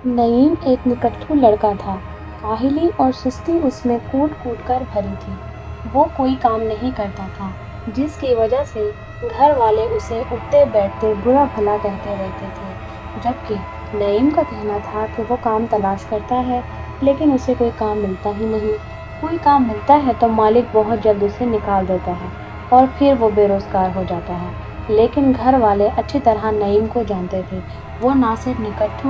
नईम एक निकट्ठू लड़का था। काहिली और सुस्ती उसमें कूट कूट कर भरी थी। वो कोई काम नहीं करता था, जिसकी वजह से घर वाले उसे उठते बैठते बुरा भला कहते रहते थे। जबकि नईम का कहना था कि वो काम तलाश करता है, लेकिन उसे कोई काम मिलता ही नहीं। कोई काम मिलता है तो मालिक बहुत जल्द उसे निकाल देता है और फिर वो बेरोजगार हो जाता है। लेकिन घर वाले अच्छी तरह नईम को जानते थे। वो ना सिर्फ निकट्ठू,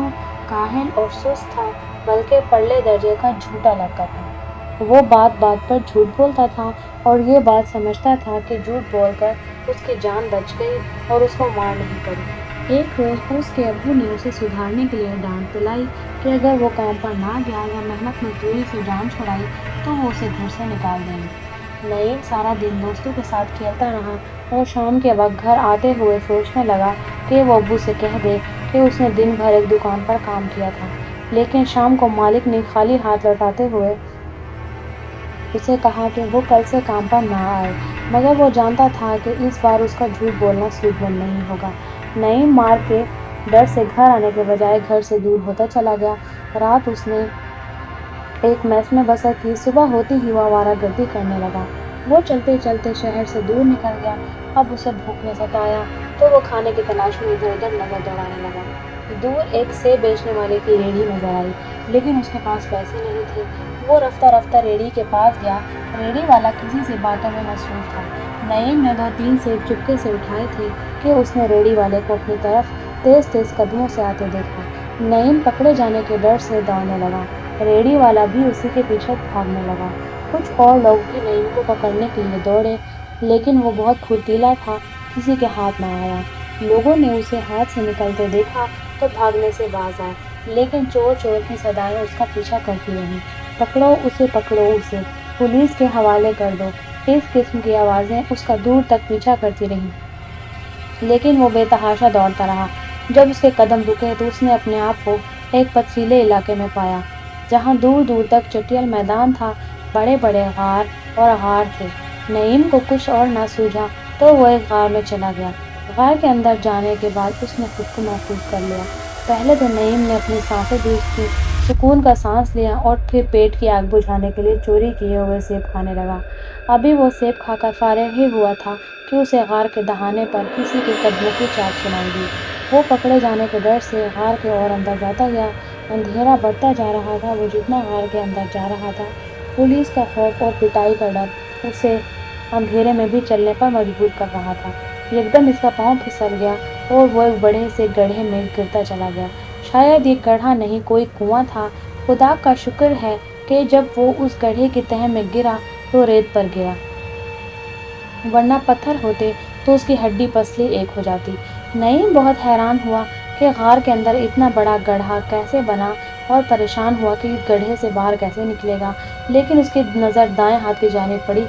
काहिल और सुस्त था, बल्कि परले दर्जे का झूठा लड़का था। वो बात बात पर झूठ बोलता था और ये बात समझता था कि झूठ बोलकर उसकी जान बच गई और उसको मार नहीं पड़ी। एक रोज उसके अब्बू ने उसे सुधारने के लिए डांट पिलाई कि अगर वो काम पर ना गया या मेहनत मजदूरी से जान छुड़ाई तो वो उसे घर से निकाल देंगे। नईम सारा दिन दोस्तों के साथ खेलता रहा और शाम के वक्त घर आते हुए सोचने लगा कि वो अब्बू से कह दे कि उसने दिन भर एक दुकान पर काम किया था। लेकिन शाम को मालिक ने खाली हाथ लौटाते हुए उसे कहा कि वो कल से काम पर ना आए, मगर वो जानता था कि इस बार उसका झूठ बोलना सूझबूझ नहीं होगा। नईम मार के डर से घर आने के बजाय घर से दूर होता चला गया। रात उसने एक मैस में बसा थी। सुबह होते ही वो आवारागर्दी करने लगा। वो चलते चलते शहर से दूर निकल गया। अब उसे भूख ने सताया तो वो खाने की तलाश में इधर उधर नजर दौड़ाने लगा। दूर एक सेब बेचने वाले की रेहड़ी नजर आई, लेकिन उसके पास पैसे नहीं थे। वो रफ्ता रफ्ता रेहड़ी के पास गया। रेहड़ी वाला किसी से बातों में मसरूफ था। नईम ने 2-3 सेब चुपके से उठाए थे कि उसने रेहड़ी वाले को अपनी तरफ तेज तेज कदमों से आते देखा। नईम पकड़े जाने के डर से दौड़ने लगा। रेहड़ी वाला भी उसी के पीछे भागने लगा। कुछ और लोग भी नईम को पकड़ने के लिए दौड़े, लेकिन वो बहुत फुर्तीला था, किसी के हाथ न आया। लोगों ने उसे हाथ से निकलते देखा तो भागने से बाज आए, लेकिन चोर चोर की सदाएं उसका पीछा करती रहीं। पकड़ो उसे, पुलिस के हवाले कर दो। इस किस्म की आवाज़ें उसका दूर तक पीछा करती रहीं, लेकिन वो बेतहाशा दौड़ता रहा। जब उसके कदम रुके तो उसने अपने आप को एक पथरीले इलाके में पाया, जहाँ दूर दूर तक चटियल मैदान था, बड़े बड़े गार थे। नईम को कुछ और ना सूझा तो वो एक गार में चला गया। गार के अंदर जाने के बाद उसने खुद को महफूज कर लिया। पहले तो नईम ने अपनी सांसें खींची, सुकून का सांस लिया और फिर पेट की आग बुझाने के लिए चोरी किए हुए सेब खाने लगा। अभी वो सेब खाकर फारिग ही हुआ था कि उसे गार के दहाने पर किसी के कदमों की चाल सुनाई दी। वो पकड़े जाने के डर से गार के और अंदर जाता गया। अंधेरा बढ़ता जा रहा था। वो जितना गार के अंदर जा रहा था, पुलिस का खौफ और पिटाई का डर उसे अंधेरे में भी चलने पर मजबूर कर रहा था। एकदम इसका पाँव फिसल गया और वो एक बड़े से गड्ढे में गिरता चला गया। शायद ये गड्ढा नहीं, कोई कुआं था। खुदा का शुक्र है कि जब वो उस गड्ढे की तह में गिरा तो रेत पर गिरा, वरना पत्थर होते तो उसकी हड्डी पसली एक हो जाती। नईम बहुत हैरान हुआ कि गार के अंदर इतना बड़ा गड्ढा कैसे बना और परेशान हुआ कि इस गड्ढे से बाहर कैसे निकलेगा। लेकिन उसकी नज़र दाएं हाथ की जानिब पड़ी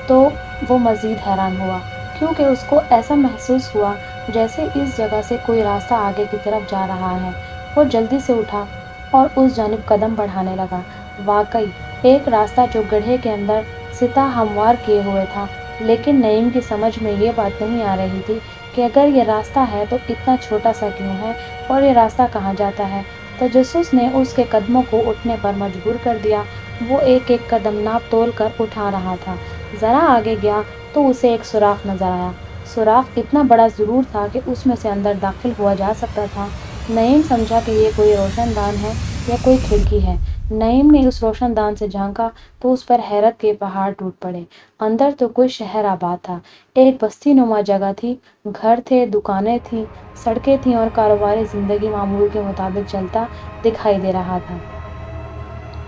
तो वो मज़ीद हैरान हुआ, क्योंकि उसको ऐसा महसूस हुआ जैसे इस जगह से कोई रास्ता आगे की तरफ जा रहा है। वो जल्दी से उठा और उस जानिब कदम बढ़ाने लगा। वाकई एक रास्ता जो गड्ढे के अंदर सिता हमवार किए हुए था। लेकिन नईम की समझ में ये बात नहीं आ रही थी कि अगर ये रास्ता है तो इतना छोटा सा क्यों है और ये रास्ता कहाँ जाता है। तजस्सुस ने उसके कदमों को उठने पर मजबूर कर दिया। वो एक एक कदम नाप तोल कर उठा रहा था। ज़रा आगे गया तो उसे एक सुराख नजर आया। सुराख इतना बड़ा ज़रूर था कि उसमें से अंदर दाखिल हुआ जा सकता था। नईम समझा कि ये कोई रोशनदान है या कोई खिड़की है। नईम ने उस रोशनदान से झांका तो उस पर हैरत के पहाड़ टूट पड़े। अंदर तो कोई शहर आबाद था। एक बस्ती नुमा जगह थी। घर थे, दुकानें थीं, सड़कें थीं और कारोबारी जिंदगी मामूल के मुताबिक चलता दिखाई दे रहा था।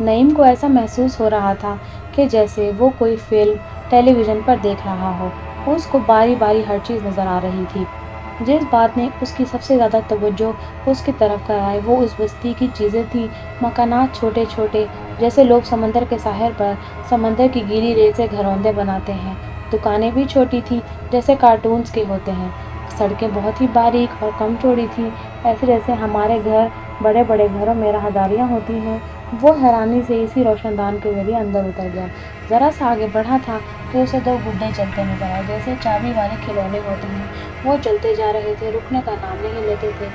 नईम को ऐसा महसूस हो रहा था कि जैसे वो कोई फिल्म टेलीविजन पर देख रहा हो। उसको बारी बारी हर चीज़ नज़र आ रही थी। जिस बात ने उसकी सबसे ज़्यादा तवज्जो उसकी तरफ कराई वो उस बस्ती की चीज़ें थीं। मकानात छोटे छोटे, जैसे लोग समंदर के साहिल पर समंदर की गीली रेत से घरौंदे बनाते हैं। दुकानें भी छोटी थीं, जैसे कार्टून्स के होते हैं। सड़कें बहुत ही बारीक और कम चौड़ी थीं, ऐसे जैसे हमारे घर बड़े बड़े घरों में राहदारियाँ होती हैं। वो हैरानी से इसी रोशनदान के जरिए अंदर उतर गया। ज़रा सा आगे बढ़ा था कि उसे 2 गुड्डे चलते नजर आए, जैसे चाबी वाले खिलौने होते हैं। वो चलते जा रहे थे, रुकने का नाम नहीं लेते थे।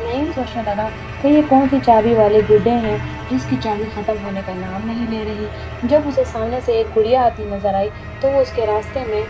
नईम सोचने लगा कि ये कौन सी चाबी वाले गुड्डे हैं जिसकी चाबी ख़त्म होने का नाम नहीं ले रही। जब उसे सामने से एक गुड़िया आती नजर आई तो वो उसके रास्ते में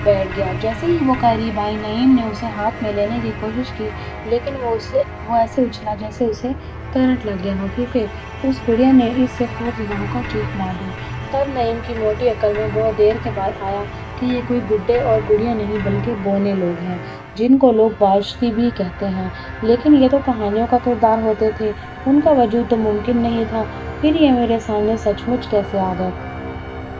बैठ गया। जैसे ही वो करीब आई, नईम ने उसे हाथ में लेने की कोशिश की, लेकिन वो ऐसे उछला जैसे उसे करंट लग गया हो, क्योंकि उस गुड़िया ने इससे खौफजदा होकर चीख मार दी। तब नईम की मोटी अकल में बहुत देर के बाद आया कि ये कोई गुड्डे और गुड़िया नहीं बल्कि बोने लोग हैं, जिनको लोग बाश्ती भी कहते हैं। लेकिन ये तो कहानियों का किरदार होते थे, उनका वजूद तो मुमकिन नहीं था। फिर ये मेरे सामने सचमुच कैसे आ गए?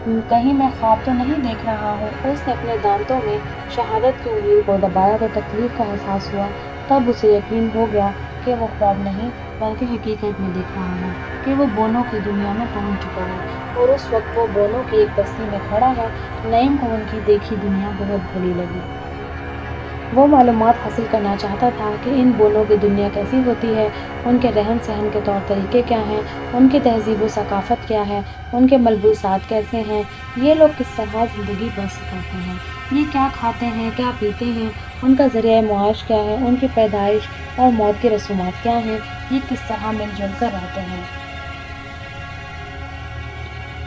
कहीं मैं ख्वाब तो नहीं देख रहा हूँ। उसने अपने दांतों में शहादत की उंगली को दबाया तो तकलीफ का एहसास हुआ। तब उसे यकीन हो गया कि वो ख्वाब नहीं बल्कि हकीकत में देख रहा है, कि वो बोनों की दुनिया में पहुंच चुका है और उस वक्त वो बोनों की एक बस्ती में खड़ा है। नईम को उनकी देखी दुनिया बहुत भली लगी। वो मालूमात हासिल करना चाहता था कि इन बोनों की दुनिया कैसी होती है, उनके रहन सहन के तौर तरीके क्या हैं, उनकी तहजीब व सकाफ़त क्या है, उनके मलबूसात कैसे हैं, ये लोग किस तरह ज़िंदगी बसर करते हैं, ये क्या खाते हैं, क्या पीते हैं, उनका ज़रिया मुआश क्या है, उनकी पैदाइश और मौत की रसूमात क्या हैं, ये किस तरह मिलजुल कर रहते हैं।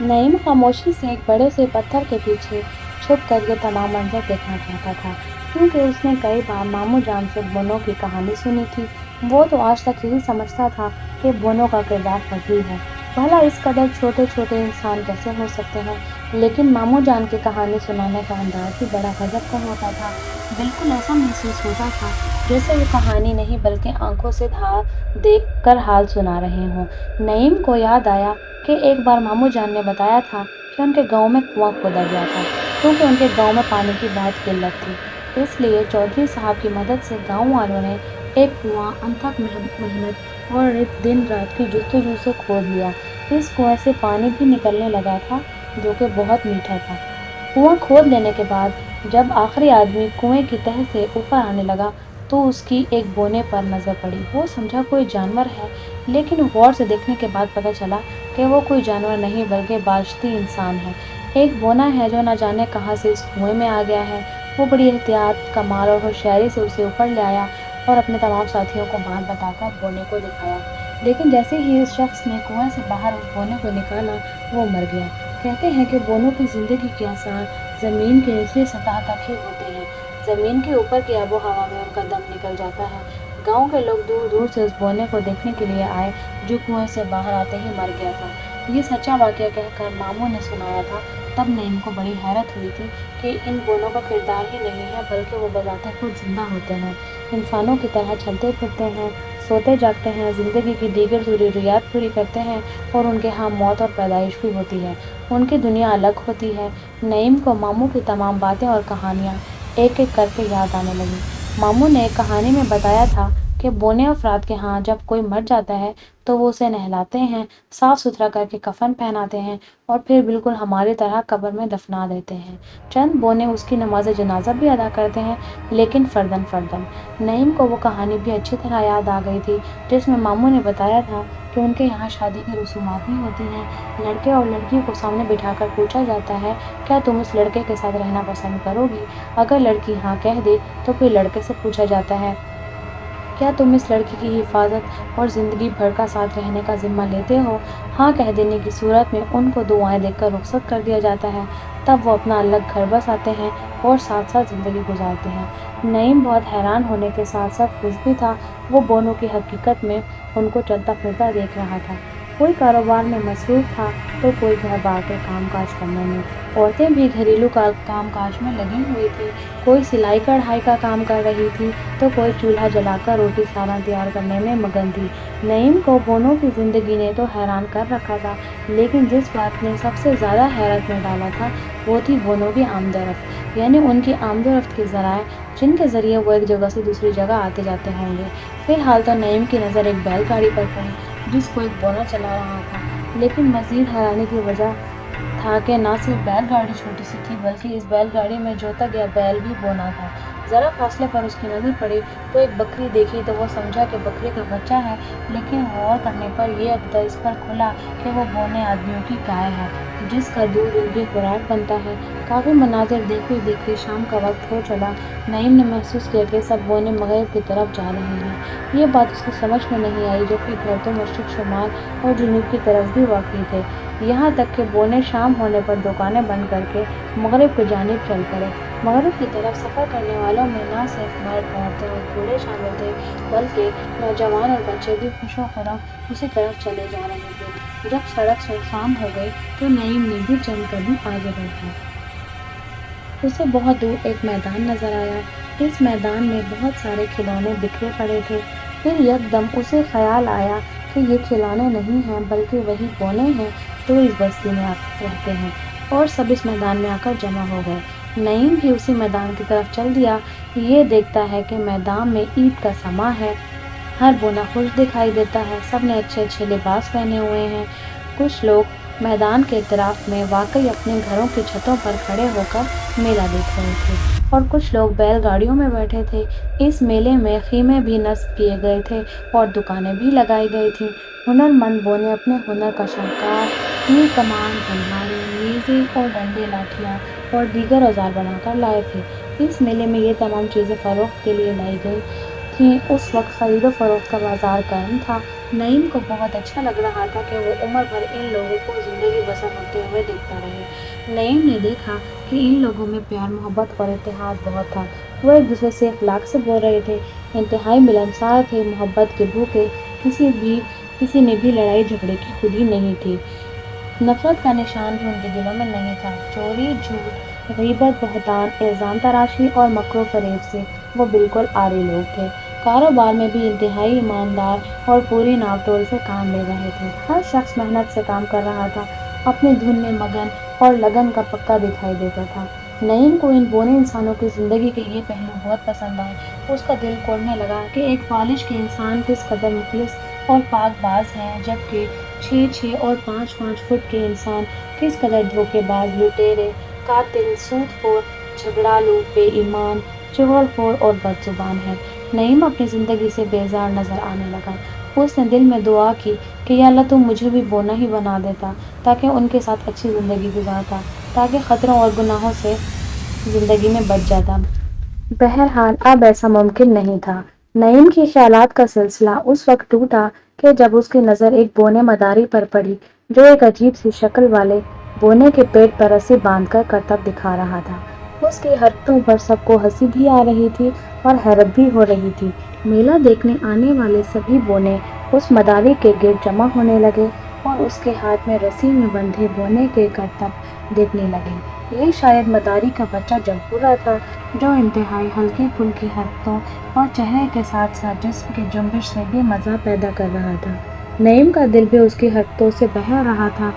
नईम खामोशी से एक बड़े से पत्थर के पीछे छुप कर ये तमाम मंजर देखना चाहता था, क्योंकि उसने कई बार मामू जान से बोनो की कहानी सुनी थी। वो तो आज तक यही समझता था कि बोनो का किरदार फजील है, भला इस कदर छोटे छोटे इंसान कैसे हो सकते हैं। लेकिन मामू जान की कहानी सुनाने का अंदाज भी बड़ा गजब का होता था। बिल्कुल ऐसा महसूस होता था जैसे वो कहानी नहीं बल्कि आंखों से देख कर हाल सुना रहे हों। नईम को याद आया कि एक बार मामू जान ने बताया था कि उनके गांव में कुआं खोदा गया था, क्योंकि उनके गांव में पानी की बहुत किल्लत थी। इसलिए चौधरी साहब की मदद से गांव वालों ने एक कुआं अथक मेहनत और एक दिन रात की जुस्तजू से खोद लिया। इस कुएं से पानी भी निकलने लगा था, जो कि बहुत मीठा था। कुआं खोद लेने के बाद जब आखिरी आदमी कुएं की तह से ऊपर आने लगा तो उसकी एक बोने पर नजर पड़ी। वो समझा कोई जानवर है, लेकिन गौर से देखने के बाद पता चला कि वो कोई जानवर नहीं बल्कि बाश्ती इंसान है। एक बोना है जो न जाने कहाँ से इस कुएं में आ गया है। वो बड़ी एहतियात, कमाल और होशियारी से उसे ऊपर ले आया और अपने तमाम साथियों को बात बताकर बोने को दिखाया। लेकिन जैसे ही इस शख्स ने कुएं से बाहर उस बोने को निकाला, वो मर गया। कहते हैं कि बोनों की जिंदगी के आसार जमीन की निचली सतह तक ही होते हैं। जमीन के ऊपर की आबो हवा में उनका दम निकल जाता है। गांव के लोग दूर दूर से उस बोने को देखने के लिए आए जो कुएं से बाहर आते ही मर गया था। ये सच्चा वाकया कहकर मामू ने सुनाया था। तब नईम को बड़ी हैरत हुई थी कि इन बोनों का किरदार ही नहीं है बल्कि वो बजाते खुद जिंदा होते हैं, इंसानों की तरह चलते फिरते हैं, सोते जागते हैं, ज़िंदगी की दीगर ज़रूरियात पूरी करते हैं और उनके यहाँ मौत और पैदाइश भी होती है। उनकी दुनिया अलग होती है। नईम को मामू की तमाम बातें और कहानियाँ एक एक करके याद आने लगी। मामू ने एक कहानी में बताया था कि बोने अफराद के यहाँ जब कोई मर जाता है तो वो उसे नहलाते हैं, साफ सुथरा करके कफन पहनाते हैं और फिर बिल्कुल हमारी तरह कब्र में दफना देते हैं। चंद बोने उसकी नमाज जनाजा भी अदा करते हैं, लेकिन फर्दन फर्दन। नईम को वो कहानी भी अच्छी तरह याद आ गई थी जिसमें मामू ने बताया था कि उनके यहाँ शादी की रसूमात भी होती हैं। लड़के और लड़की को सामने बिठाकर पूछा जाता है, क्या तुम इस लड़के के साथ रहना पसंद करोगी? अगर लड़की हाँ कह दे तो फिर लड़के से पूछा जाता है, क्या तुम इस लड़की की हिफाजत और ज़िंदगी भर का साथ रहने का ज़िम्मा लेते हो? हाँ कह देने की सूरत में उनको दुआएं देकर रुखसत कर दिया जाता है। तब वो अपना अलग घर बसाते हैं और साथ साथ ज़िंदगी गुजारते हैं। नईम बहुत हैरान होने के साथ साथ खुश भी था। वो बोनों की हकीकत में उनको चलता फिरता देख रहा था। कोई कारोबार में मसरूफ़ था तो कोई घर बार के काम काज करने में। औरतें भी घरेलू काम काज में लगी हुई थी। कोई सिलाई कढ़ाई का काम कर रही थी तो कोई चूल्हा जलाकर रोटी सालन तैयार करने में मगन थी। नईम को बोनों की ज़िंदगी ने तो हैरान कर रखा था, लेकिन जिस बात ने सबसे ज़्यादा हैरत में डाला था वो थी बोनों की आमदोरफ्त, यानी उनकी आमदोरफ्त के ज़राए जिनके ज़रिए वो एक जगह से दूसरी जगह आते जाते होंगे। फिलहाल तो नईम की नज़र एक बैलगाड़ी पर पड़ी जिसको एक बोना चला रहा था, लेकिन मज़ीद हैरानी की वजह था कि न सिर्फ बैलगाड़ी छोटी सी थी बल्कि इस बैलगाड़ी में जोता गया बैल भी बोना था। ज़रा फासले पर उसकी नज़र पड़ी तो एक बकरी देखी तो वो समझा कि बकरी का बच्चा है, लेकिन गौर करने पर ये अक़्द इस पर खुला कि वो बौने आदमियों की गाय है, जिसका दूध उनकी खुराक बनता है। काफ़ी मनाज़िर देखते देखते शाम का वक्त हो चला। नईम ने महसूस किया कि सब बौने मग़रिब की तरफ जा रहे हैं। ये बात उसकी समझ में नहीं आई, जबकि घर तो मशरिक़, शुमाल और जुनूब की तरफ भी वाक़ई थे। यहाँ तक कि बौने शाम होने पर दुकानें बंद करके मग़रिब की जानिब चल पड़े। मग़रिब की तरफ सफ़र करने वालों में न सिर्फ मर्द, औरतें और बूढ़े शामिल थे, बल्कि नौजवान और बच्चे भी खुशो-खुर्रम उसी तरफ चले जा रहे थे। जब सड़क सुनसान हो गई तो नईम ने भी चंद कदम आगे बढ़ा। उसे बहुत दूर एक मैदान नज़र आया। इस मैदान में बहुत सारे खिलौने बिखरे पड़े थे। फिर यकदम उसे ख़याल आया कि ये खिलौने नहीं हैं, बल्कि वही बौने हैं जो इस बस्ती में रहते हैं, और सब इस मैदान में आकर जमा हो गए। नईम भी उसी मैदान की तरफ चल दिया। ये देखता है कि मैदान में ईद का समा है। हर बौना खुश दिखाई देता है। सब ने अच्छे अच्छे लिबास पहने हुए हैं। कुछ लोग मैदान के इतराफ़ में वाकई अपने घरों की छतों पर खड़े होकर मेला देख रहे थे, और कुछ लोग बैलगाड़ियों में बैठे थे। इस मेले में ख़ीमे भी नस्ब किए गए थे और दुकानें भी लगाई गई थीं। हुनरमंद बौने अपने हुनर का शाहकार तीर कमान, तलवारें, नेज़े और डंडे, लाठियाँ और दीगर औजार बनाकर लाए थे। इस मेले में ये तमाम चीज़ें फ़रोख्त के लिए लाई गई थीं। उस वक्त ख़रीदो फ़रोख्त का बाज़ार कायम था। नईम को बहुत अच्छा लग रहा था कि वो उम्र भर इन लोगों को ज़िंदगी बसर होते हुए देखता रहे। नईम ने देखा कि इन लोगों में प्यार, मोहब्बत और इत्तेहाद बहुत था। वो एक दूसरे से अखलाक से बोल रहे थे, इंतहाई मिलनसार थे, मोहब्बत के भूखे। किसी में भी लड़ाई झगड़े की खुदी नहीं थी। नफ़रत का निशान भी उनके दिलों में नहीं था। चोरी, झूठ, ग़ीबत, बहतान, इल्ज़ाम तराशी और मक्र फ़रेब से वो बिल्कुल आरी लोग थे। कारोबार में भी इंतहाई ईमानदार और पूरी नापतोल से काम ले रहे थे। हर शख्स मेहनत से काम कर रहा था, अपनी धुन में मगन और लगन का पक्का दिखाई देता था। नईम को इन बौने इंसानों की ज़िंदगी के ये पहलू बहुत पसंद आए। उसका दिल कोड़ने लगा कि एक फ़ालिश के इंसान किस कदर मुखलिस और पाकबाज़ हैं, जबकि 6-6 और 5-5 फुट के इंसान किस कदर धोखेबाज, लुटेरे, कातिल, सूदखोर, झगड़ालू, बेईमान, चुगलखोर और बदज़ुबान है। नईम अपनी ज़िंदगी से बेज़ार नज़र आने लगा। उसने दिल में दुआ की कि या अल्लाह, तुम मुझे भी बौना ही बना देता, ताकि उनके साथ अच्छी ज़िंदगी गुजारता, ताकि ख़तरों और गुनाहों से ज़िंदगी में बच जाता। बहरहाल अब ऐसा मुमकिन नहीं था। नईम की ख्यालात का सिलसिला उस वक्त टूटा कि जब उसकी नज़र एक बौने मदारी पर पड़ी, जो एक अजीब सी शक्ल वाले बौने के पेट पर रस्सी बांधकर करतब दिखा रहा था। उसकी हरकतों पर सबको हंसी भी आ रही थी और हैरत भी हो रही थी। मेला देखने आने वाले सभी बौने उस मदारी के गिर्द जमा होने लगे और उसके हाथ में रस्सी में बंधे बौने के करतब देखने लगे। ये शायद मदारी का बच्चा जम्हूरा था, जो इंतहाई हल्की फुल्की हरकतों और चेहरे के साथ साथ जिस्म की जुम्बिश से भी मज़ा पैदा कर रहा था। नईम का दिल भी उसकी हरकतों से बह रहा था।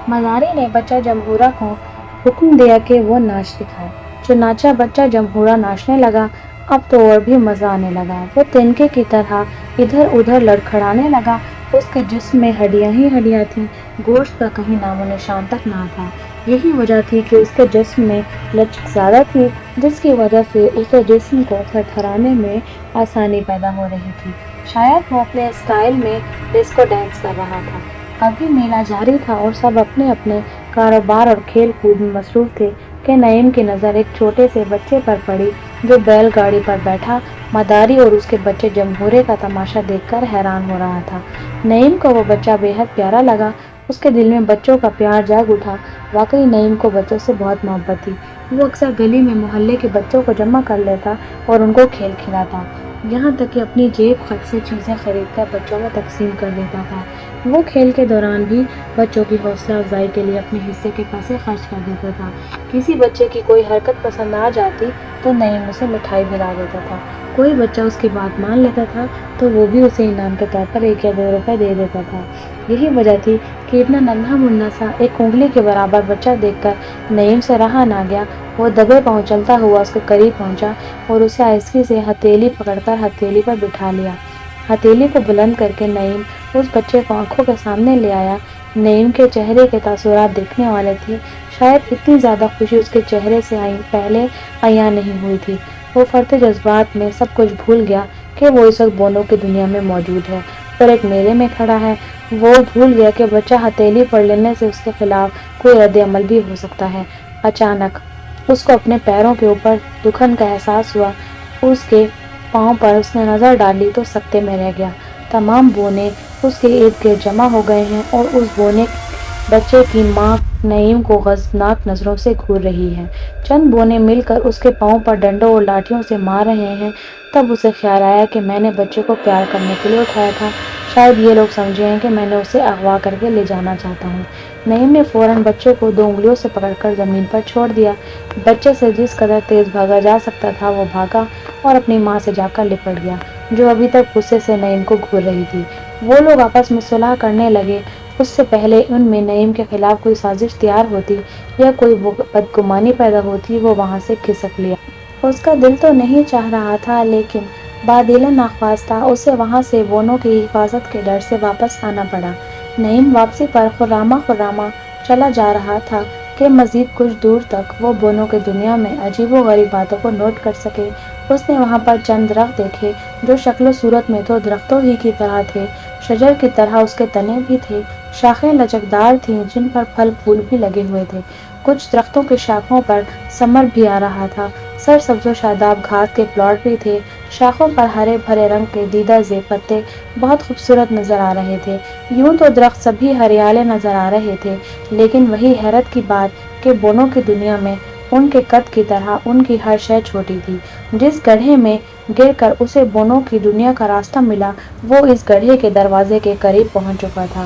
मदारी ने बच्चा जम्हूरा को हुक्म दिया कि वो नाच दिखाए। चुनाचा बच्चा जम्हूरा नाचने लगा। अब तो और भी मज़ा आने लगा। वो तिनके की तरह इधर उधर लड़खड़ाने लगा। उसके जिस्म में हड्डियाँ ही हड्डियाँ थीं, गोश्त का कहीं नामो निशान तक ना था। यही वजह थी कि उसके जिस्म में लचक ज़्यादा थी, जिसकी वजह से उसके जिस्म को थरथराने में आसानी पैदा हो रही थी। शायद वो अपने स्टाइल में डिस्को डांस कर रहा था। अभी मेला जारी था और सब अपने अपने कारोबार और खेल कूद में मसरूफ़ थे कि नईम की नज़र एक छोटे से बच्चे पर पड़ी, जो बैलगाड़ी पर बैठा मदारी और उसके बच्चे जम्हूरे का तमाशा देखकर हैरान हो रहा था। नईम को वो बच्चा बेहद प्यारा लगा। उसके दिल में बच्चों का प्यार जाग उठा। वाकई नईम को बच्चों से बहुत मोहब्बत थी। वो अक्सर गली में मोहल्ले के बच्चों को जमा कर लेता और उनको खेल खिलाता, यहाँ तक कि अपनी जेब खर्च से चीज़ें खरीदकर बच्चों में तकसीम कर देता था। वो खेल के दौरान भी बच्चों की हौसला अफजाई के लिए अपने हिस्से के पैसे खर्च कर देता था। किसी बच्चे की कोई हरकत पसंद आ जाती तो नईम उसे मिठाई दिला देता था। कोई बच्चा उसकी बात मान लेता था तो वो भी उसे इनाम के तौर पर 1 या 2 रुपए दे देता था। यही वजह थी कि इतना नन्हा मुन्ना सा एक उंगली के बराबर बच्चा देखकर नईम से रहा ना गया। वो दबे पाँव चलता हुआ उसके करीब पहुंचा और उसे आहिस्ते से हथेली पकड़कर हथेली पर बिठा लिया। हथेली को बुलंद करके नईम उस बच्चे को आंखों के सामने ले आया। नईम के चेहरे के तासुरात देखने वाले थे। شاید اتنی زیادہ خوشی اس کے چہرے سے پہلے عیاں نہیں ہوئی تھی۔ وہ فرتے جذبات میں سب کچھ بھول گیا کہ وہ اس وقت بونوں کی دنیا میں موجود ہے اور ایک میلے میں کھڑا ہے۔ وہ بھول گیا کہ بچہ ہتھیلی پڑھ لینے سے اس کے خلاف کوئی رد عمل بھی ہو سکتا ہے۔ اچانک اس کو اپنے پیروں کے اوپر دکھن کا احساس ہوا۔ اس کے پاؤں پر اس نے نظر ڈالی تو سکتے میں رہ گیا۔ تمام بونے اس کے ارد گرد جمع ہو گئے ہیں اور اس بونے بچے کی ماں نعیم کو غضبناک نظروں سے گھور رہی ہے۔ چند بونے مل کر اس کے پاؤں پر ڈنڈوں اور لاٹھیوں سے مار رہے ہیں۔ تب اسے خیال آیا کہ میں نے بچے کو پیار کرنے کے لیے اٹھایا تھا، شاید یہ لوگ سمجھیں کہ میں نے اسے اغوا کر کے لے جانا چاہتا ہوں۔ نعیم نے فوراً بچے کو 2 انگلیوں سے پکڑ کر زمین پر چھوڑ دیا۔ بچے سے جس قدر تیز بھاگا جا سکتا تھا وہ بھاگا اور اپنی ماں سے جا کر لپٹ گیا، جو ابھی تک غصے سے نعیم کو گھور رہی تھی۔ وہ لوگ آپس میں صلح کرنے لگے۔ اس سے پہلے ان میں نعیم کے خلاف کوئی سازش تیار ہوتی یا کوئی بدگمانی پیدا ہوتی، وہ وہاں سے کھسک لیا۔ اس کا دل تو نہیں چاہ رہا تھا، لیکن بادلِ ناخواستہ اسے وہاں سے بونوں کی حفاظت کے ڈر سے واپس آنا پڑا۔ نعیم واپسی پر خرامہ چلا جا رہا تھا کہ مزید کچھ دور تک وہ بونوں کی دنیا میں عجیب و غریب باتوں کو نوٹ کر سکے۔ اس نے وہاں پر چند درخت دیکھے جو شکل و صورت میں تو درختوں ہی کی طرح تھے، شجر کی طرح اس کے تنے بھی تھے، شاخیں لچکدار تھیں جن پر پھل پھول بھی لگے ہوئے تھے۔ کچھ درختوں کی شاخوں پر ثمر بھی آ رہا تھا، سرسبز و شاداب گھاس کے پلاٹ بھی تھے، شاخوں پر ہرے بھرے رنگ کے دیدہ زیب پتے بہت خوبصورت نظر آ رہے تھے۔ یوں تو درخت سبھی ہریالے نظر آ رہے تھے، لیکن وہی حیرت کی بات کہ بونوں کی دنیا میں ان کے قد کی طرح ان کی ہر شے چھوٹی تھی۔ جس گڑھے میں گر کر اسے بونوں کی دنیا کا راستہ ملا، وہ اس گڑھے کے دروازے کے قریب پہنچ چکا تھا۔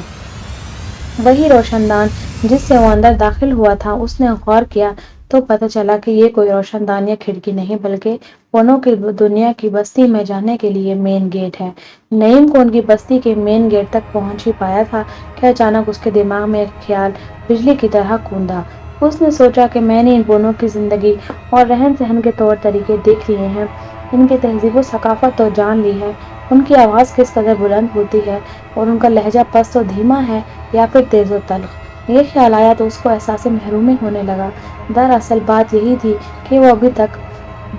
وہی روشن دان جس سے وہ اندر داخل ہوا تھا، اس نے غور کیا تو پتہ چلا کہ یہ کوئی روشن دان یا کھڑکی نہیں بلکہ بونوں کی دنیا کی بستی میں جانے کے لیے مین گیٹ ہے۔ نعیم کو ان کی بستی کے مین گیٹ تک پہنچ ہی پایا تھا کہ اچانک اس کے دماغ میں ایک خیال بجلی کی طرح کوندا۔ اس نے سوچا کہ میں نے ان بونوں کی زندگی اور رہن سہن کے طور طریقے دیکھ لیے ہیں، ان کی تہذیب و ثقافت تو جان لی ہے، ان کی آواز کس قدر بلند ہوتی ہے اور ان کا لہجہ پست و دھیما ہے یا پھر تیز و تلخ۔ یہ خیال آیا تو اس کو احساس محرومی ہونے لگا۔ دراصل بات یہی تھی کہ وہ ابھی تک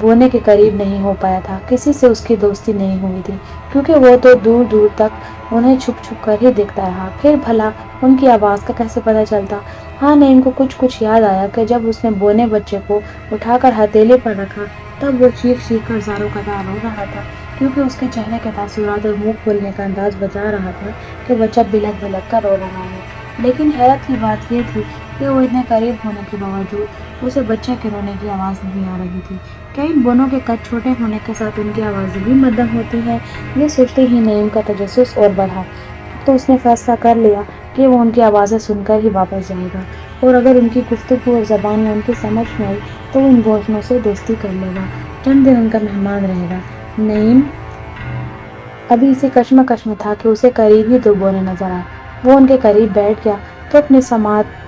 بونے کے قریب نہیں ہو پایا تھا، کسی سے اس کی دوستی نہیں ہوئی تھی، کیونکہ وہ تو دور دور تک انہیں چھپ چھپ کر ہی دیکھتا رہا۔ پھر بھلا ان کی آواز کا کیسے پتہ چلتا؟ ہاں، نعیم کو کچھ یاد آیا کہ جب اس نے بونے بچے کو اٹھا کر ہتھیلی پر رکھا تب وہ چیخ کر زاروں قدار رو رہا تھا، کیونکہ اس کے چہرے کے تاثرات اور منہ کھولنے کا انداز بتا رہا تھا کہ بچہ بلک بلک کر رو رہا ہے۔ لیکن حیرت کی بات یہ تھی کہ وہ اتنے قریب ہونے کے باوجود اسے بچے کے رونے کی آواز نہیں آ رہی تھی۔ کیا ان بونوں کے قد چھوٹے ہونے کے ساتھ ان کی آوازیں بھی مدھم ہوتی ہیں؟ یہ سوچتے ہی نعیم کا تجسس اور بڑھا۔ تو اس نے فیصلہ کر لیا کہ وہ ان کی آوازیں سن کر ہی واپس جائے گا، اور اگر ان کی گفتگو اور زبان میں ان کی سمجھ میں آئی تو وہ ان بونوں سے دوستی کر لے گا، چند دن ان کا مہمان رہے گا۔ نعیم ابھی اسی کشمکش میں تھا کہ اسے قریب ہی 2 بونے نظر آئے۔ وہ ان کے قریب بیٹھ گیا تو اپنی سماعت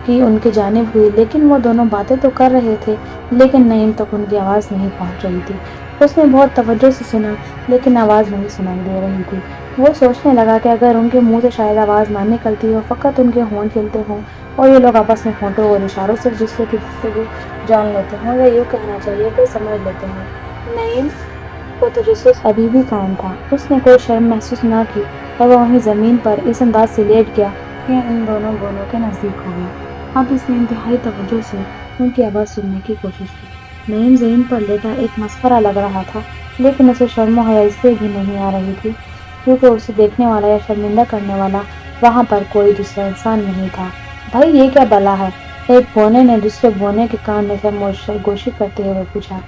کی ان کی جانب ہوئی، لیکن وہ دونوں باتیں تو کر رہے تھے لیکن نعیم تک ان کی آواز نہیں پہنچ رہی تھی۔ اس نے بہت توجہ سے سنا لیکن آواز نہیں سنائی دے رہی تھی۔ وہ سوچنے لگا کہ اگر ان کے منہ سے شاید آواز نہ نکلتی ہو، فقط ان کے ہونٹ ہلتے ہوں اور یہ لوگ آپس میں ہونٹوں اور اشاروں سے ایک دوسرے کی گفتگو جان لیتے ہوں، یا یوں کہنا چاہیے کہ سمجھ لیتے ہوں۔ نعیم کو تجسس ابھی بھی قائم تھا۔ اس نے کوئی شرم محسوس نہ کی اور وہ وہیں زمین پر اس انداز سے لیٹ گیا کہ ان دونوں بونوں کے نزدیک ہو گیا۔ اب اس نے انتہائی توجہ سے ان کی آواز سننے کی کوشش کی۔ نعیم زمین پر لیٹا ایک مسخرہ لگ رہا تھا، لیکن اسے شرم و حیا اس لیے بھی نہیں آ رہی تھی کیونکہ اسے دیکھنے والا یا شرمندہ کرنے والا وہاں پر کوئی دوسرا انسان نہیں تھا۔ بھائی یہ کیا بلا ہے؟ ایک بونے نے دوسرے بونے کے کان میں سرگوشی گوشی کرتے ہوئے پوچھا۔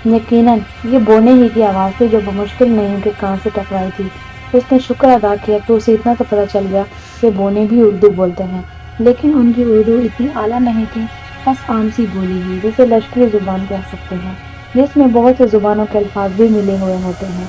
یقیناً یہ بونے ہی کی آواز تھی جو بمشکل نعیم کے کان سے ٹکرائی تھی۔ اس نے شکر ادا کیا کہ اسے اتنا تو پتہ چل گیا کہ بونے بھی اردو بولتے ہیں، لیکن ان کی اردو اتنی اعلیٰ نہیں تھی، بس عام سی بولی ہی، جسے لشکری زبان کہہ سکتے ہیں، جس میں بہت سے زبانوں کے الفاظ بھی ملے ہوئے ہوتے ہیں۔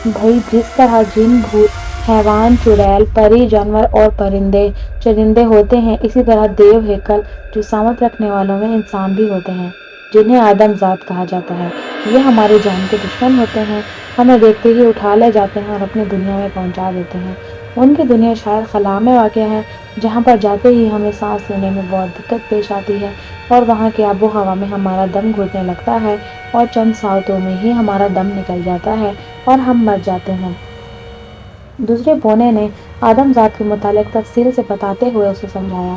بھائی جس طرح جن، بھوت، حیوان، چڑیل، پری، جانور اور پرندے چرندے ہوتے ہیں، اسی طرح دیو ہیکل جسامت رکھنے والوں میں انسان بھی ہوتے ہیں، جنہیں آدم ذات کہا جاتا ہے۔ یہ ہماری جان کے دشمن ہوتے ہیں، ہمیں دیکھتے ہی اٹھا لے جاتے ہیں اور اپنی دنیا میں پہنچا دیتے ہیں۔ ان کی دنیا شاید خلا میں واقع ہے، جہاں پر جاتے ہی ہمیں سانس لینے میں بہت دقت پیش آتی ہے، اور وہاں کی آب و ہوا میں ہمارا دم گھٹنے لگتا ہے، اور چند ساعتوں میں ہی ہمارا دم نکل جاتا ہے اور ہم مر جاتے ہیں۔ دوسرے بونے نے آدم ذات کے متعلق تفصیل سے بتاتے ہوئے اسے سمجھایا۔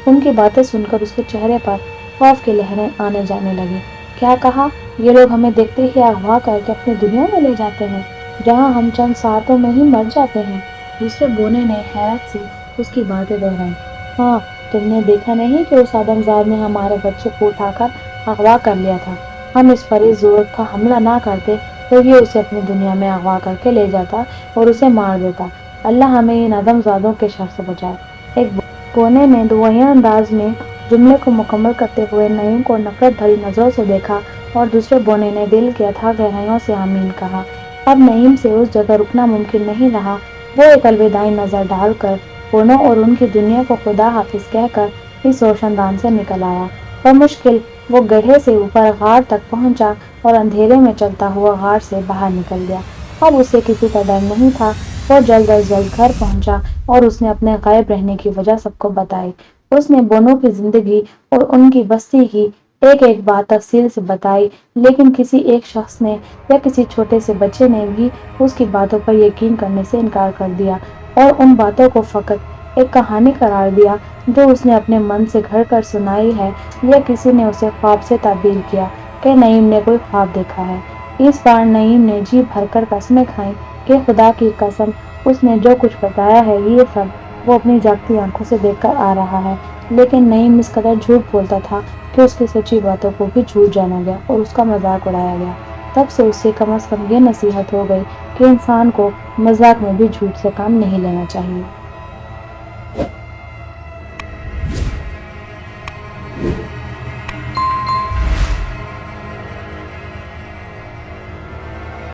ان کی باتیں سن کر اس کے چہرے پر خوف کی لہریں آنے جانے لگیں۔ کیا کہا؟ یہ لوگ ہمیں دیکھتے ہی اغوا کر کے اپنی دنیا میں لے جاتے ہیں، جہاں ہم چند ساعتوں میں ہی مر جاتے ہیں؟ دوسرے بونے نے حیرت سے اس کی باتیں دہرائی۔ ہاں، تم نے دیکھا نہیں کہ اس آدم زاد نے ہمارے بچے کو اٹھا کر اغوا کر لیا تھا؟ ہم اس پر اس ضرورت کا حملہ نہ کرتے تو یہ اسے اپنی دنیا میں اغوا کر کے لے جاتا اور اسے مار دیتا۔ اللہ ہمیں ان آدم زادوں کے شر سے بچائے۔ ایک بونے نے دعائیہ انداز میں جملے کو مکمل کرتے ہوئے نعیم کو نفرت بھری نظروں سے دیکھا، اور دوسرے بونے نے دل کی اتھاہ گہرائیوں سے آمین کہا۔ اب نعیم سے اس جگہ رکنا ممکن نہیں رہا۔ وہ ایک الوداعی نظر ڈال کر بونوں اور ان کی دنیا کو خدا حافظ کہہ کر اس روشن دان سے نکل آیا۔ بمشکل وہ گڑھے سے اوپر غار تک پہنچا اور اندھیرے میں چلتا ہوا غار سے باہر نکل گیا۔ اب اسے کسی کا ڈر نہیں تھا۔ وہ جلد از جلد گھر پہنچا اور اس نے اپنے غائب رہنے کی وجہ سب کو بتائی۔ اس نے بونوں کی زندگی اور ان کی بستی کی ایک ایک بات تفصیل سے بتائی، لیکن کسی ایک شخص نے یا کسی چھوٹے سے بچے نے بھی اس کی باتوں پر یقین کرنے سے انکار کر دیا، اور ان باتوں کو فقط ایک کہانی قرار دیا جو اس نے اپنے من سے گھڑ کر سنائی ہے، یا کسی نے اسے خواب سے تعبیر کیا کہ نعیم نے کوئی خواب دیکھا ہے۔ اس بار نعیم نے جی بھر کر قسمیں کھائیں کہ خدا کی قسم اس نے جو کچھ بتایا ہے یہ سب وہ اپنی جاگتی آنکھوں سے دیکھ کر آ رہا ہے، لیکن نعیم اس قدر جھوٹ بولتا تھا کہ اس کی سچی باتوں کو بھی جھوٹ جانا گیا اور اس کا مذاق اڑایا گیا۔ تب سے اس سے کم از کم یہ نصیحت ہو گئی کہ انسان کو مذاق میں بھی جھوٹ سے کام نہیں لینا چاہیے۔